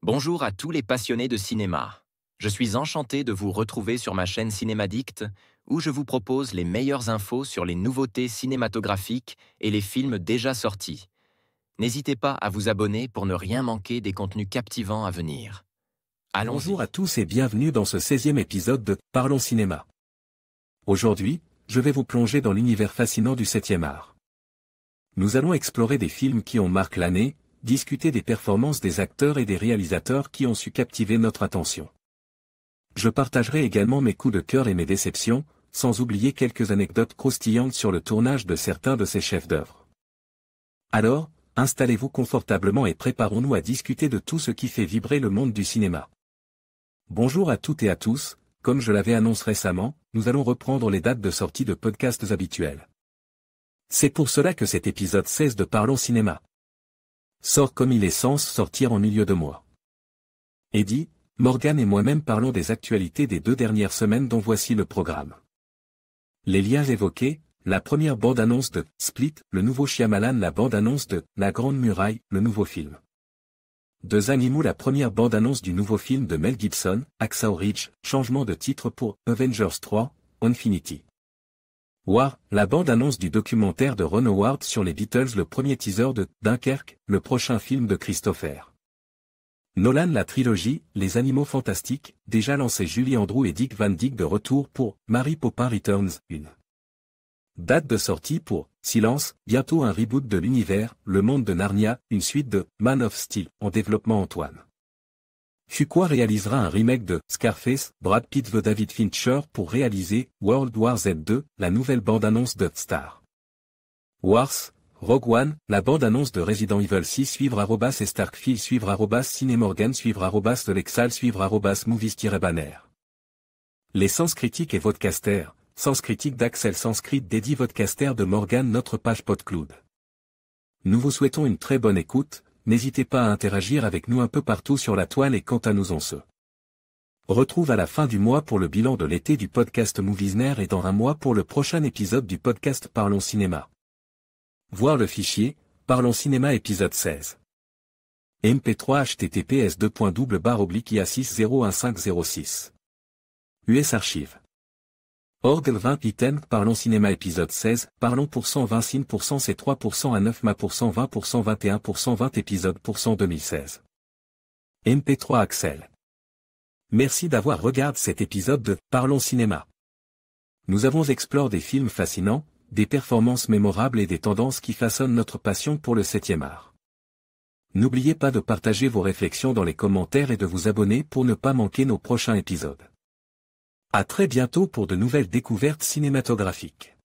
Bonjour à tous les passionnés de cinéma. Je suis enchanté de vous retrouver sur ma chaîne Cinémadicte, où je vous propose les meilleures infos sur les nouveautés cinématographiques et les films déjà sortis. N'hésitez pas à vous abonner pour ne rien manquer des contenus captivants à venir. Allons-y. Bonjour à tous et bienvenue dans ce 16e épisode de Parlons Cinéma. Aujourd'hui, je vais vous plonger dans l'univers fascinant du 7e art. Nous allons explorer des films qui ont marqué l'année, discuter des performances des acteurs et des réalisateurs qui ont su captiver notre attention. Je partagerai également mes coups de cœur et mes déceptions, sans oublier quelques anecdotes croustillantes sur le tournage de certains de ces chefs-d'œuvre. Alors, installez-vous confortablement et préparons-nous à discuter de tout ce qui fait vibrer le monde du cinéma. Bonjour à toutes et à tous, comme je l'avais annoncé récemment, nous allons reprendre les dates de sortie de podcasts habituels. C'est pour cela que cet épisode 16 de Parlons Cinéma sort comme il est censé sortir en milieu de mois. Eddie, Morgan et moi-même parlons des actualités des 2 dernières semaines dont voici le programme. Les liens évoqués, la première bande-annonce de Split, le nouveau Shyamalan, la bande-annonce de La Grande Muraille, le nouveau film. 2 Animaux, la première bande-annonce du nouveau film de Mel Gibson, Hacksaw Ridge, changement de titre pour Avengers 3, Infinity War, la bande-annonce du documentaire de Ron Howard sur les Beatles, le premier teaser de Dunkerque, le prochain film de Christopher Nolan, la trilogie, Les Animaux Fantastiques, déjà lancé. Julie Andrews et Dick Van Dyke de retour pour Mary Poppins Returns, une date de sortie pour Silence, bientôt un reboot de l'univers, Le Monde de Narnia, une suite de Man of Steel, en développement. Antoine Fuqua réalisera un remake de Scarface. Brad Pitt veut David Fincher pour réaliser World War Z 2, la nouvelle bande-annonce de Star Wars. Rogue One, la bande-annonce de Resident Evil 6 suivre @ et Starkfield suivre @ Cinemorgan suivre @ de Lexal suivre @ Movies-Banner. Les Sens Critiques et Vodcaster, Sens Critique d'Axel Sanskrit d'Eddie Vodcaster de Morgan, notre page PodCloud. Nous vous souhaitons une très bonne écoute, n'hésitez pas à interagir avec nous un peu partout sur la toile et quant à nous on se retrouve à la fin du mois pour le bilan de l'été du podcast Moviesner et dans un mois pour le prochain épisode du podcast Parlons Cinéma. Voir le fichier, Parlons Cinéma épisode 16. MP3 https://ia601506. US Archive. Org 20 item Parlons Cinéma épisode 16, Parlons %20 sin %, c'est 3% à 9 ma %, 20% 21% 20 épisodes % 2016. MP3 Axel. Merci d'avoir regardé cet épisode de Parlons Cinéma. Nous avons exploré des films fascinants, des performances mémorables et des tendances qui façonnent notre passion pour le 7e art. N'oubliez pas de partager vos réflexions dans les commentaires et de vous abonner pour ne pas manquer nos prochains épisodes. À très bientôt pour de nouvelles découvertes cinématographiques.